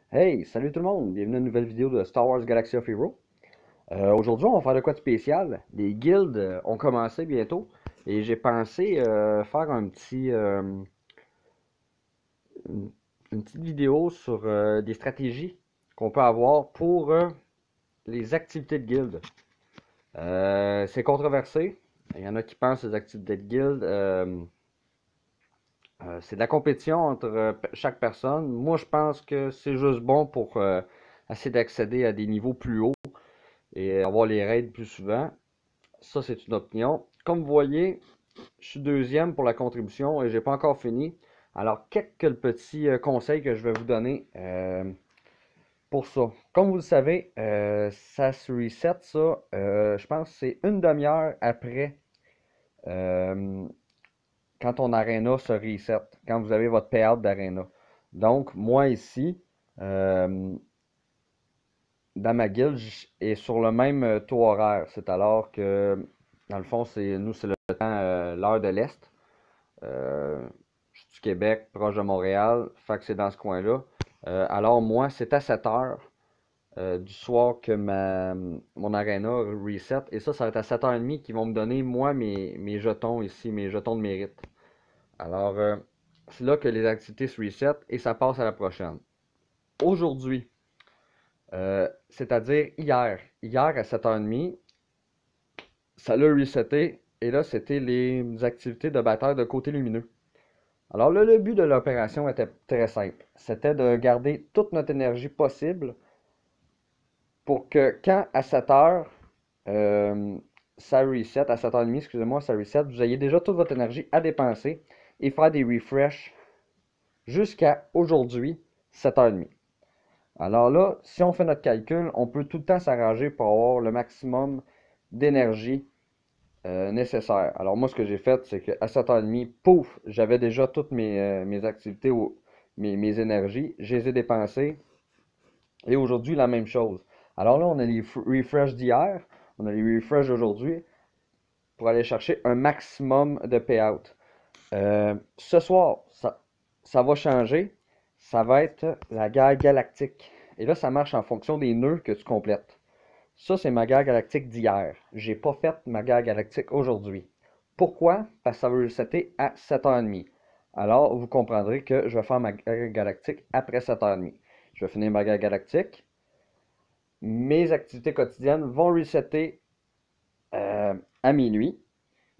Hey, salut tout le monde, bienvenue à une nouvelle vidéo de Star Wars Galaxy of Heroes. Aujourd'hui, on va faire de quoi de spécial. Les guildes ont commencé bientôt et j'ai pensé faire une, une petite vidéo sur des stratégies qu'on peut avoir pour les activités de guilde. C'est controversé. Il y en a qui pensent que les activités de guilde, c'est de la compétition entre chaque personne. Moi, je pense que c'est juste bon pour essayer d'accéder à des niveaux plus hauts et avoir les raids plus souvent. Ça, c'est une opinion. Comme vous voyez, je suis deuxième pour la contribution et j'ai pas encore fini. Alors, quelques petits conseils que je vais vous donner pour ça. Comme vous le savez, ça se reset, ça. Je pense que c'est une demi-heure après euh, quand ton arena se reset, quand vous avez votre payout d'arena. Donc, moi ici, euh, dans ma guilde, est sur le même taux horaire. C'est alors que, dans le fond, c'est le temps, l'heure de l'Est. Je suis du Québec, proche de Montréal, fait que c'est dans ce coin-là. Alors moi, c'est à 7 heures du soir que mon arena reset. Et ça va être à 7h30 qu'ils vont me donner, moi, mes jetons ici, mes jetons de mérite. Alors, c'est là que les activités se reset et ça passe à la prochaine. Aujourd'hui, c'est-à-dire hier à 7h30, ça l'a reseté et là, c'était les activités de bataille de côté lumineux. Alors là, le but de l'opération était très simple. C'était de garder toute notre énergie possible pour que quand à 7 heures, ça reset, à 7h30, excusez-moi, ça reset, vous ayez déjà toute votre énergie à dépenser et faire des refreshs jusqu'à aujourd'hui, 7h30. Alors là, si on fait notre calcul, on peut tout le temps s'arranger pour avoir le maximum d'énergie nécessaire. Alors moi, ce que j'ai fait, c'est qu'à 7h30, pouf, j'avais déjà toutes mes activités, mes énergies, je les ai dépensées. Et aujourd'hui, la même chose. Alors là, on a les refresh d'hier, on a les refresh d'aujourd'hui pour aller chercher un maximum de payout. Ce soir, ça va changer. Ça va être la guerre galactique. Et là, ça marche en fonction des nœuds que tu complètes. Ça, c'est ma guerre galactique d'hier. J'ai pas fait ma guerre galactique aujourd'hui. Pourquoi? Parce que ça va resetter à 7h30. Alors, vous comprendrez que je vais faire ma guerre galactique après 7h30. Je vais finir ma guerre galactique. Mes activités quotidiennes vont resetter à minuit.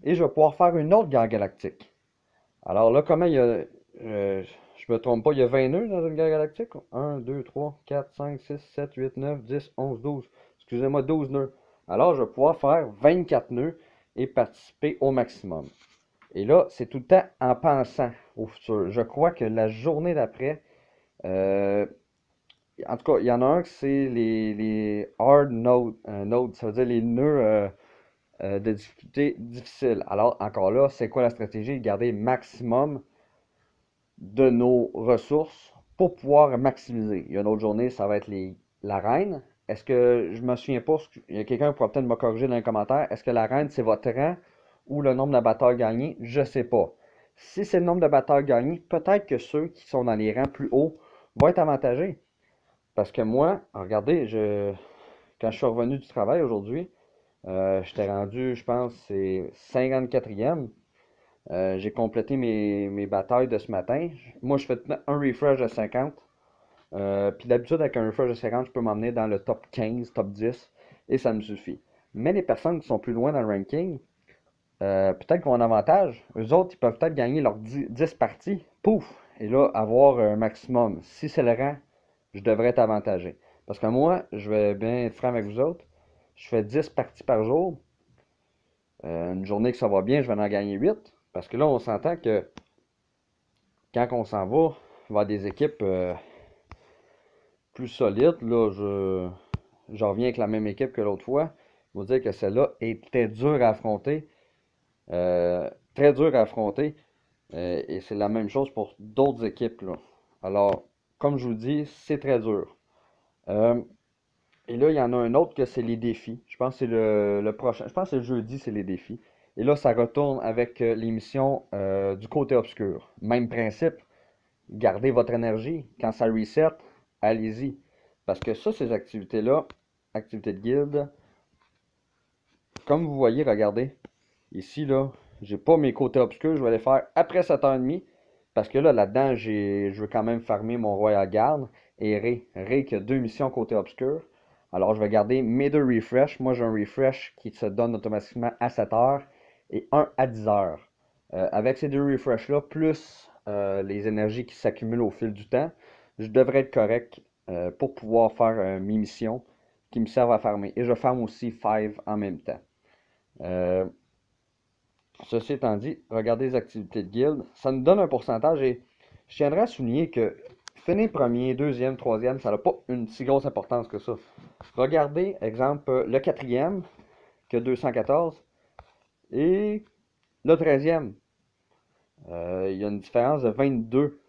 Et je vais pouvoir faire une autre guerre galactique. Alors là, comment il y a. Je me trompe pas, il y a 20 nœuds dans une guerre galactique? Un, 2, 3, 4, 5, 6, 7, 8, 9, 10, 11, 12. Excusez-moi, 12 nœuds. Alors, je vais pouvoir faire 24 nœuds et participer au maximum. Et là, c'est tout le temps en pensant au futur. Je crois que la journée d'après, euh, en tout cas, il y en a un que c'est les hard nodes, ça veut dire les nœuds de difficulté difficile. Alors, encore là, c'est quoi la stratégie? Garder le maximum de nos ressources pour pouvoir maximiser. Il y a une autre journée, ça va être la reine. Est-ce que, je me souviens pas, il y a quelqu'un qui pourra peut-être me corriger dans les commentaires, est-ce que la reine, c'est votre rang ou le nombre de batailles gagnées? Je sais pas. Si c'est le nombre de batailles gagnées, peut-être que ceux qui sont dans les rangs plus hauts vont être avantagés. Parce que moi, regardez, quand je suis revenu du travail aujourd'hui, j'étais rendu, je pense, c'est 54e. J'ai complété mes batailles de ce matin. Moi, je fais un refresh de 50. Puis d'habitude, avec un refresh de 50, je peux m'emmener dans le top 15, top 10, et ça me suffit. Mais les personnes qui sont plus loin dans le ranking, peut-être qu'ils ont un avantage. Eux autres, ils peuvent peut-être gagner leurs 10 parties. Pouf! Et là, avoir un maximum. Si c'est le rang, je devrais être avantagé. Parce que moi, je vais bien être franc avec vous autres. Je fais 10 parties par jour. Une journée que ça va bien, je vais en gagner 8. Parce que là, on s'entend que quand on s'en va vers des équipes plus solides, là, je reviens avec la même équipe que l'autre fois. Je vous dire que celle-là était dure à affronter. Très dure à affronter. Et c'est la même chose pour d'autres équipes, là. Alors, comme je vous dis, c'est très dur. Euh, et là, il y en a un autre que c'est les défis. Je pense que c'est le prochain. Je pense que c'est le jeudi, c'est les défis. Et là, ça retourne avec l'émission du côté obscur. Même principe. Gardez votre énergie. Quand ça reset, allez-y. Parce que ça, ces activités-là, activités de guilde, comme vous voyez, regardez, ici, là, j'ai pas mes côtés obscurs, je vais les faire après 7h30. Parce que là, là-dedans, je veux quand même farmer mon Royal Guard et Ray qui a 2 missions côté obscur. Alors, je vais garder mes 2 refresh. Moi, j'ai un refresh qui se donne automatiquement à 7h et un à 10h. Avec ces 2 refresh-là, plus les énergies qui s'accumulent au fil du temps, je devrais être correct pour pouvoir faire mes missions qui me servent à farmer. Et je farme aussi 5 en même temps. Euh, Ceci étant dit, regardez les activités de guilde. Ça nous donne un pourcentage et je tiendrais à souligner que finir premier, deuxième, troisième, ça n'a pas une si grosse importance que ça. Regardez, exemple, le quatrième, qui a 214, et le 13e. Il y a une différence de 22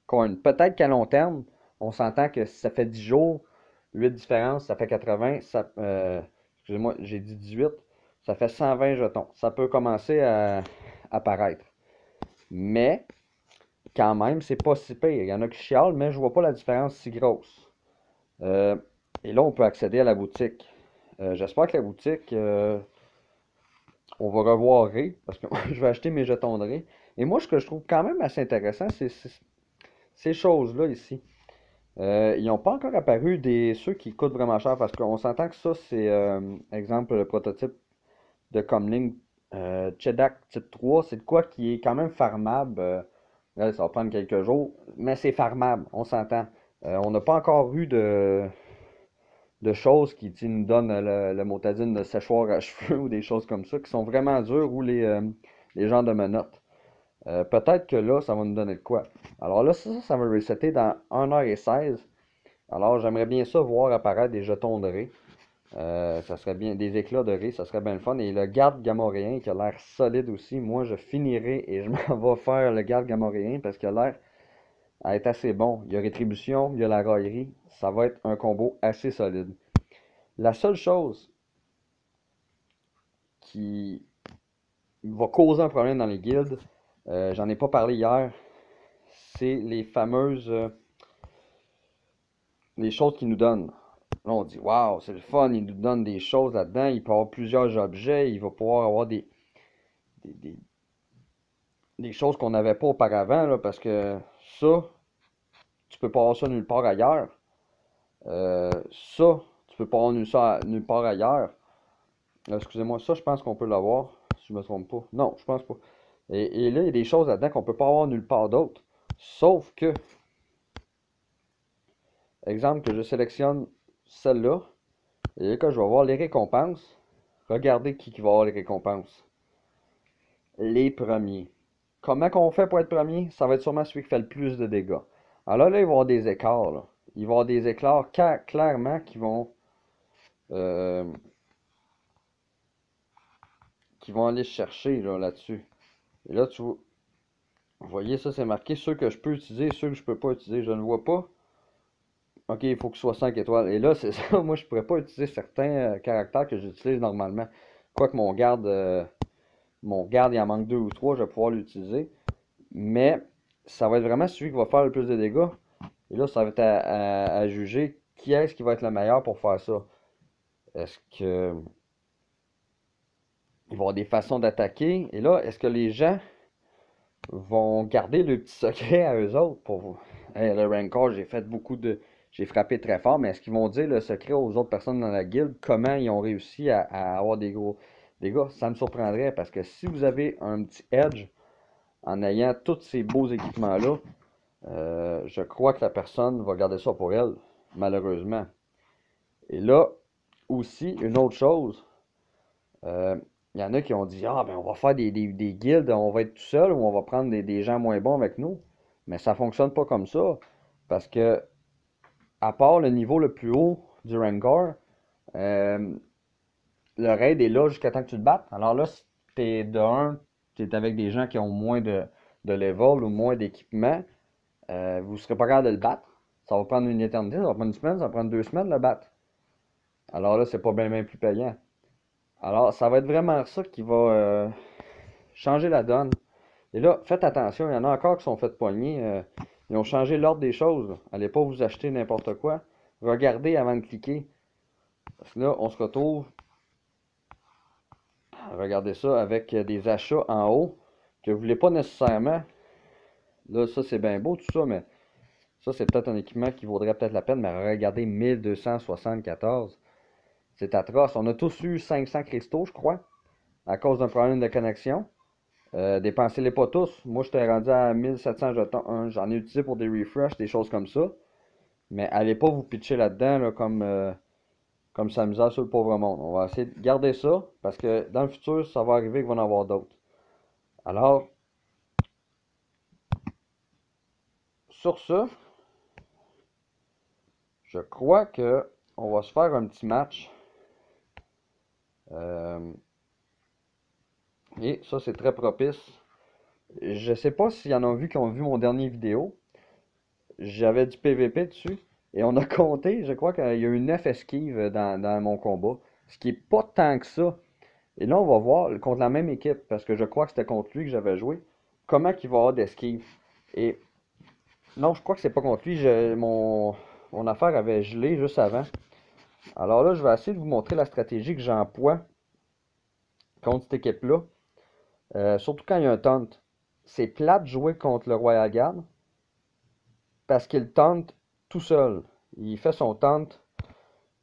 coins. Peut-être qu'à long terme, on s'entend que si ça fait 10 jours, 8 différences, ça fait 80, excusez-moi, j'ai dit 18, ça fait 120 jetons. Ça peut commencer à apparaître. Mais, quand même, c'est pas si pire. Il y en a qui chialent, mais je vois pas la différence si grosse. Euh, et là, on peut accéder à la boutique. J'espère que la boutique, on va revoir Ray, parce que moi, je vais acheter mes jetons de Ray. Et moi, ce que je trouve quand même assez intéressant, c'est ces choses-là ici. Ils n'ont pas encore apparu ceux qui coûtent vraiment cher, parce qu'on s'entend que ça, c'est, exemple, le prototype de Comlink Chedak Type 3, c'est de quoi qui est quand même farmable. Là, ça va prendre quelques jours, mais c'est farmable, on s'entend. On n'a pas encore eu de choses qui nous donnent le motadine de séchoir à cheveux ou des choses comme ça, qui sont vraiment dures, ou les genres de menottes. Peut-être que là, ça va nous donner de quoi. Alors là, ça va resetter dans 1h16. Alors j'aimerais bien ça voir apparaître des jetons de Ré. Ça serait bien, des éclats de Ré, ça serait bien le fun. Et le garde gamoréen qui a l'air solide aussi. Moi, je finirai et je m'en vais faire le garde gamoréen parce qu'il a l'air à être assez bon. Il y a rétribution, il y a la raillerie. Ça va être un combo assez solide. La seule chose qui va causer un problème dans les guildes, j'en ai pas parlé hier, c'est les fameuses les choses qu'ils nous donnent. Là, on dit, waouh, c'est le fun, il nous donne des choses là-dedans, il peut avoir plusieurs objets, il va pouvoir avoir des, des- des choses qu'on n'avait pas auparavant, là, parce que ça, tu peux pas avoir ça nulle part ailleurs. Ça, tu peux pas avoir nulle part ailleurs. Excusez-moi, ça, je pense qu'on peut l'avoir, si je me trompe pas. Non, je pense pas. Et là, il y a des choses là-dedans qu'on peut pas avoir nulle part d'autre. Sauf que, exemple, que je sélectionne celle-là, et là, quand je vais voir les récompenses, regardez qui va avoir les récompenses. Les premiers. Comment qu'on fait pour être premier? Ça va être sûrement celui qui fait le plus de dégâts. Alors là, il va y avoir des écarts, là. Il va y avoir des éclairs clairement euh, qui vont aller chercher là-dessus. Et là, vous voyez, ça c'est marqué ceux que je peux utiliser, ceux que je peux pas utiliser. Je ne vois pas. Ok, il faut que ce soit 5 étoiles. Et là, c'est ça, moi je pourrais pas utiliser certains caractères que j'utilise normalement. Quoique mon garde, il en manque 2 ou 3, je vais pouvoir l'utiliser. Mais ça va être vraiment celui qui va faire le plus de dégâts. Et là, ça va être à juger qui est-ce qui va être le meilleur pour faire ça. Est-ce que il va y avoir des façons d'attaquer? Et là, est-ce que les gens vont garder le petit secret à eux autres pour vous? Hey, le Rancor, j'ai fait beaucoup de. J'ai frappé très fort, mais est-ce qu'ils vont dire le secret aux autres personnes dans la guilde? Comment ils ont réussi à avoir des gros dégâts? Ça me surprendrait parce que si vous avez un petit edge en ayant tous ces beaux équipements-là, je crois que la personne va garder ça pour elle, malheureusement. Et là, aussi, une autre chose, euh, il y en a qui ont dit, ah ben on va faire des guildes, on va être tout seul ou on va prendre des gens moins bons avec nous. Mais ça fonctionne pas comme ça. Parce que, à part le niveau le plus haut du Rengar, euh, le raid est là jusqu'à temps que tu te battes. Alors là, si t'es de 1, t'es avec des gens qui ont moins de level ou moins d'équipement, vous serez pas capable de le battre. Ça va prendre une éternité, ça va prendre une semaine, ça va prendre 2 semaines de le battre. Alors là, c'est pas bien plus payant. Alors, ça va être vraiment ça qui va changer la donne. Et là, faites attention, il y en a encore qui sont fait poigner. Ils ont changé l'ordre des choses. Allez pas vous acheter n'importe quoi. Regardez avant de cliquer. Parce que là, on se retrouve à regarder ça avec des achats en haut que vous voulez pas nécessairement. Là, ça c'est bien beau tout ça, mais ça c'est peut-être un équipement qui vaudrait peut-être la peine. Mais regardez 1274. C'est atroce. On a tous eu 500 cristaux, je crois, à cause d'un problème de connexion. Dépensez-les pas tous. Moi, j'étais rendu à 1700 jetons. J'en ai utilisé pour des refresh, des choses comme ça. Mais allez pas vous pitcher là-dedans là, comme s'amuser sur le pauvre monde. On va essayer de garder ça parce que dans le futur, ça va arriver qu'il va y en avoir d'autres. Alors, sur ce, je crois que on va se faire un petit match. Euh, et ça, c'est très propice. Je sais pas s'il y en a vu qui ont vu mon dernier vidéo. J'avais du PVP dessus. Et on a compté, je crois qu'il y a eu 9 esquives dans mon combat. Ce qui est pas tant que ça. Et là, on va voir contre la même équipe, parce que je crois que c'était contre lui que j'avais joué, comment il va avoir d'esquive. Et non, je crois que c'est pas contre lui. Mon affaire avait gelé juste avant. Alors là, je vais essayer de vous montrer la stratégie que j'emploie contre cette équipe-là. Surtout quand il y a un taunt. C'est plate de jouer contre le Royal Guard parce qu'il tente tout seul. Il fait son taunt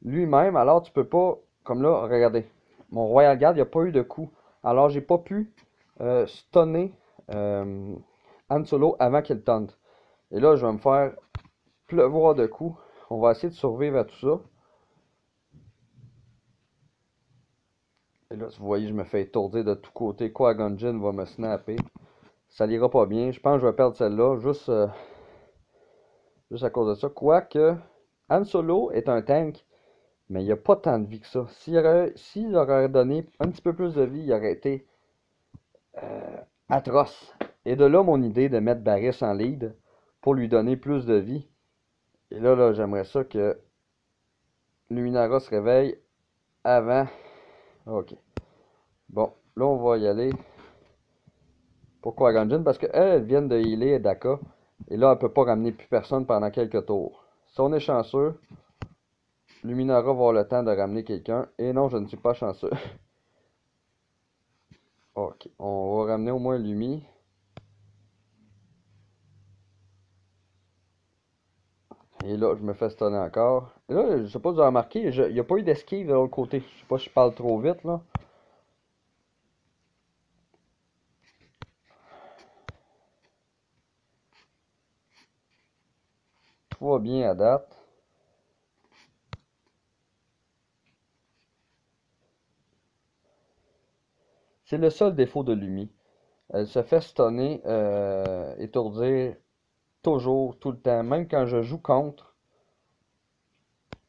lui-même. Alors tu peux pas, comme là, regardez. Mon Royal Guard, il n'y a pas eu de coup. Alors j'ai pas pu stunner Han Solo avant qu'il tente. Et là, je vais me faire pleuvoir de coups. On va essayer de survivre à tout ça. Et là, vous voyez, je me fais étourdir de tous côtés. Qui-Gon Jinn va me snapper. Ça n'ira pas bien. Je pense que je vais perdre celle-là juste à cause de ça. Quoique, Han Solo est un tank, mais il n'y a pas tant de vie que ça. S'il aurait donné un petit peu plus de vie, il aurait été atroce. Et de là, mon idée de mettre Barriss en lead pour lui donner plus de vie. Et là, j'aimerais ça que Luminara se réveille avant. Ok. Bon, là, on va y aller. Pourquoi Qui-Gon parce qu'elle, elle vient de healer Daka. Et là, elle peut pas ramener plus personne pendant quelques tours. Si on est chanceux, Luminara va avoir le temps de ramener quelqu'un. Et non, je ne suis pas chanceux. Ok, on va ramener au moins Lumi. Et là, je me fais stunner encore. Et là, je sais pas si vous avez remarqué, il n'y a pas eu d'esquive de l'autre côté. Je sais pas si je parle trop vite, là. Tout va bien à date. C'est le seul défaut de Lumi. Elle se fait stunner, étourdir, toujours, tout le temps. Même quand je joue contre,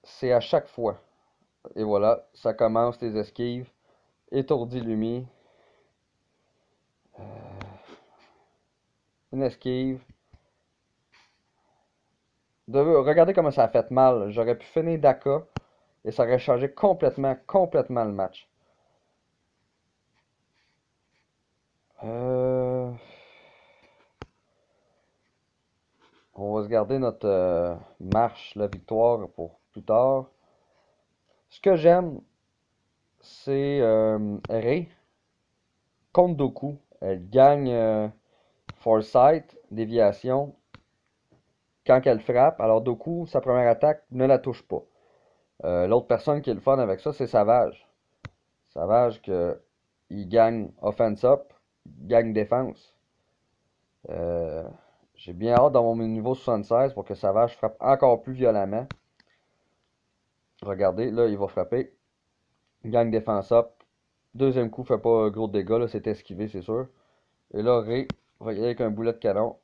c'est à chaque fois. Et voilà, ça commence les esquives. Étourdi Lumi. Une esquive. Regardez comment ça a fait mal. J'aurais pu finir Daka et ça aurait changé complètement le match. Euh, On va se garder notre marche, la victoire pour plus tard. Ce que j'aime, c'est Rey contre Dooku. Elle gagne Foresight, déviation, quand elle frappe. Alors Dooku, sa première attaque, ne la touche pas. L'autre personne qui est le fun avec ça, c'est Savage. Savage, il gagne offense up, il gagne défense. Euh, j'ai bien hâte dans mon niveau 76 pour que Savage frappe encore plus violemment. Regardez, là, il va frapper. Gagne défense up. Deuxième coup, fait pas gros dégâts, là, c'est esquivé, c'est sûr. Et là, Rey va y aller avec un boulet de canon.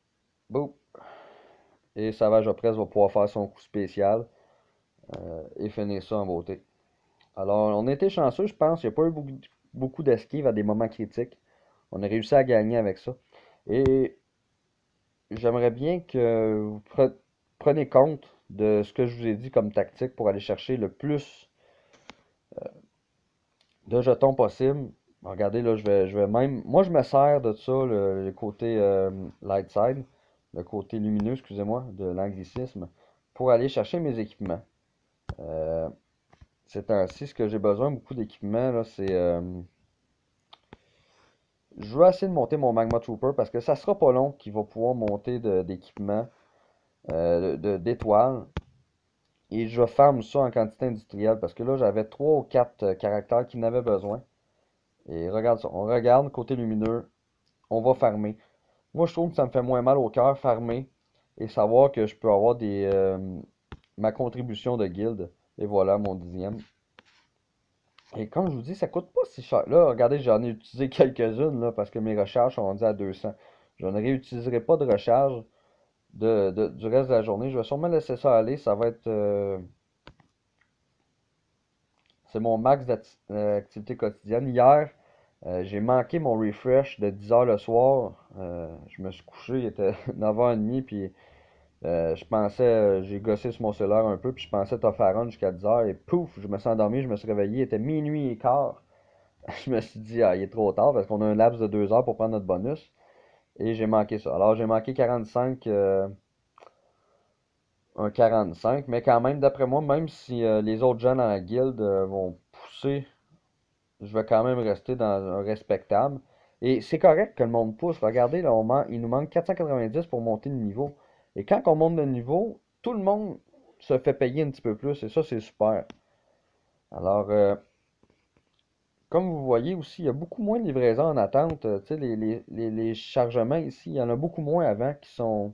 Boum. Et Savage Opress va pouvoir faire son coup spécial et finir ça en beauté. Alors, on a été chanceux, je pense. Il n'y a pas eu beaucoup d'esquives à des moments critiques. On a réussi à gagner avec ça. Et j'aimerais bien que vous preniez compte de ce que je vous ai dit comme tactique pour aller chercher le plus de jetons possible. Regardez, là, je vais même. Moi, je me sers de ça, le côté light side. le côté lumineux, excusez-moi, de l'anglicisme, pour aller chercher mes équipements. Euh, Ces temps-ci, ce que j'ai besoin beaucoup d'équipements, là, c'est... je veux essayer de monter mon Magma Trooper parce que ça sera pas long qu'il va pouvoir monter d'équipements, d'étoiles. Et je farm ça en quantité industrielle parce que là, j'avais 3 ou 4 caractères qui n'avaient besoin. Et regarde ça, on regarde côté lumineux, on va farmer. Moi, je trouve que ça me fait moins mal au cœur farmer et savoir que je peux avoir ma contribution de guilde. Et voilà, mon 10e. Et comme je vous dis, ça coûte pas si cher. Là, regardez, j'en ai utilisé quelques-unes là, parce que mes recharges sont rendues à 200. Je ne réutiliserai pas de recharge du reste de la journée. Je vais sûrement laisser ça aller. Ça va être... c'est mon max d'activité quotidienne. Hier, j'ai manqué mon refresh de 10h le soir. Je me suis couché, il était 9h30, puis je pensais, j'ai gossé sur mon cellulaire un peu, puis je pensais t'en faire un jusqu'à 10h, et pouf, je me suis endormi, je me suis réveillé, il était minuit et quart. Je me suis dit, ah, il est trop tard, parce qu'on a un laps de 2 heures pour prendre notre bonus, et j'ai manqué ça. Alors, j'ai manqué 45, un 45, mais quand même, d'après moi, même si les autres gens dans la guilde vont pousser, je vais quand même rester dans un respectable. Et c'est correct que le monde pousse. Regardez, là, il nous manque 490 pour monter le niveau. Et quand on monte de niveau, tout le monde se fait payer un petit peu plus. Et ça, c'est super. Alors, comme vous voyez aussi, il y a beaucoup moins de livraisons en attente. Tu sais, les chargements ici, il y en a beaucoup moins avant qui sont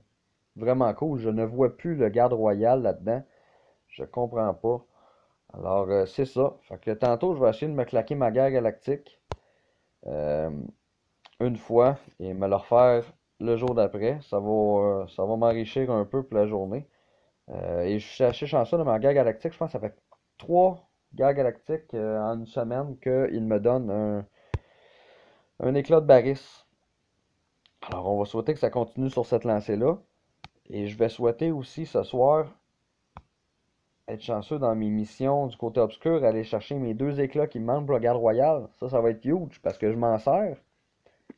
vraiment cool. Je ne vois plus le garde royal là-dedans. Je comprends pas. Alors, c'est ça. Fait que tantôt, je vais essayer de me claquer ma guerre galactique. Euh, une fois et me le refaire le jour d'après. Ça va m'enrichir un peu pour la journée. Et je suis assez chanceux de ma guerre galactique. Je pense que ça fait 3 guerres galactiques en une semaine qu'il me donne un éclat de Baris. Alors, on va souhaiter que ça continue sur cette lancée-là. Et je vais souhaiter aussi ce soir être chanceux dans mes missions du côté obscur, aller chercher mes 2 éclats qui me manquent pour la garde royale. Ça va être huge parce que je m'en sers.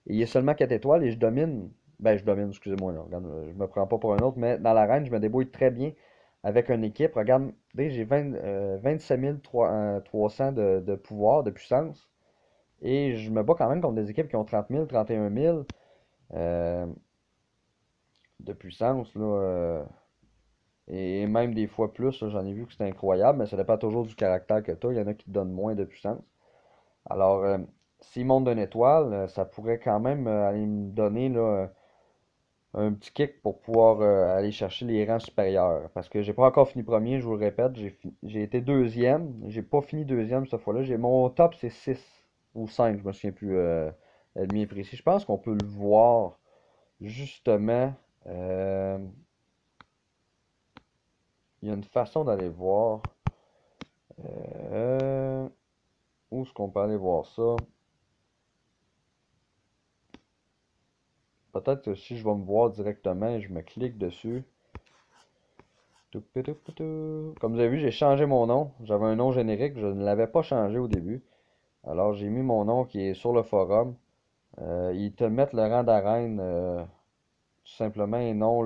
Et il y a seulement 4 étoiles et je domine. Ben, je domine, excusez-moi, là. Regarde, je me prends pas pour un autre, mais dans l'arène, je me débrouille très bien avec une équipe. Regardez, j'ai 27 300 de pouvoir, de puissance. Et je me bats quand même contre des équipes qui ont 30 000, 31 000 euh, de puissance, là. Et même des fois plus, là, j'en ai vu que c'était incroyable, mais ça dépend toujours du caractère que tu as. Il y en a qui te donnent moins de puissance. Alors, s'ils montent d'une étoile, ça pourrait quand même aller me donner là, un petit kick pour pouvoir aller chercher les rangs supérieurs. Parce que j'ai pas encore fini premier, je vous le répète, j'ai été deuxième. J'ai pas fini deuxième cette fois-là. Mon top c'est 6 ou 5, je me souviens plus le mien précis. Je pense qu'on peut le voir justement. euh, Il y a une façon d'aller voir. Euh, Où est-ce qu'on peut aller voir ça? Peut-être que si je vais me voir directement, je me clique dessus. Comme vous avez vu, j'ai changé mon nom. J'avais un nom générique, je ne l'avais pas changé au début. Alors j'ai mis mon nom qui est sur le forum. Ils te mettent le rang d'arène tout simplement et non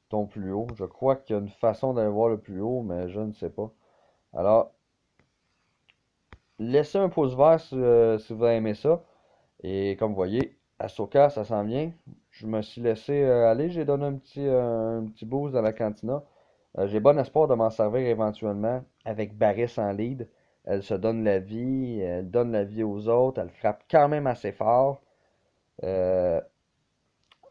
ton plus haut. Je crois qu'il y a une façon d'aller voir le plus haut, mais je ne sais pas. Alors, laissez un pouce vert si vous avez aimé ça. Et comme vous voyez, Ahsoka, ça s'en vient. Je me suis laissé aller, j'ai donné un petit boost dans la cantina. J'ai bon espoir de m'en servir éventuellement avec Barris en lead. Elle se donne la vie, elle donne la vie aux autres, elle frappe quand même assez fort. Euh,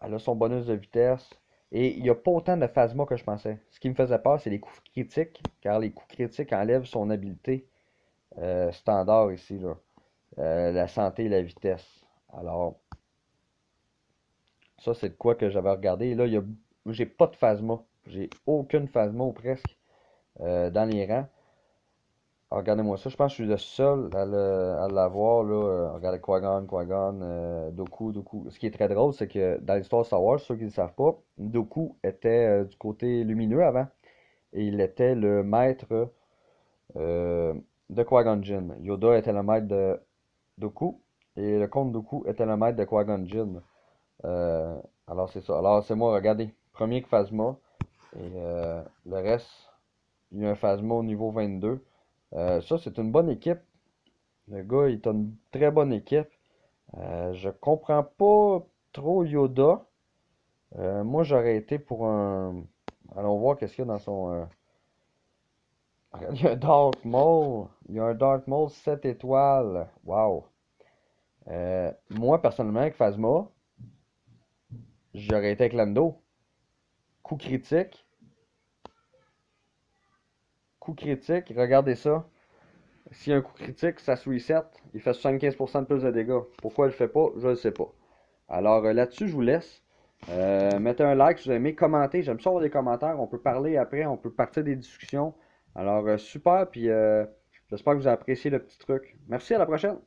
Elle a son bonus de vitesse. Et il n'y a pas autant de phasma que je pensais. Ce qui me faisait peur, c'est les coups critiques, car les coups critiques enlèvent son habileté standard ici, là. La santé et la vitesse. Alors, ça, c'est de quoi que j'avais regardé. Et là, j'ai pas de phasma. J'ai aucune phasma ou presque dans les rangs. Alors, regardez-moi ça. Je pense que je suis le seul à l'avoir. Là. Regardez Qui-Gon, Doku. Ce qui est très drôle, c'est que dans l'histoire de Star Wars, ceux qui ne le savent pas, Doku était du côté lumineux avant. Et il était le maître euh, de Qui-Gon Jinn. Yoda était le maître de Doku. Et le comte Doku était le maître de Qui-Gon Jinn. Euh, Alors c'est ça. Alors c'est moi, regardez. Premier Phasma. Et le reste, il y a un Phasma au niveau 22. Ça, c'est une bonne équipe. Le gars, il a une très bonne équipe. Je comprends pas trop Yoda. Moi, j'aurais été pour un. Allons voir qu'est-ce qu'il y a dans son. Il y a un Dark Maul. Il y a un Dark Maul 7 étoiles. Wow. Moi, personnellement, avec Phasma, j'aurais été avec Lando. Coup critique. Coup critique. Regardez ça. S'il y a un coup critique, ça se reset. Il fait 75% de plus de dégâts. Pourquoi il le fait pas, je ne sais pas. Alors là-dessus, je vous laisse. Mettez un like si vous aimez, commentez. J'aime ça avoir des commentaires. On peut parler après, on peut partir des discussions. Alors super, puis j'espère que vous avez apprécié le petit truc. Merci, à la prochaine.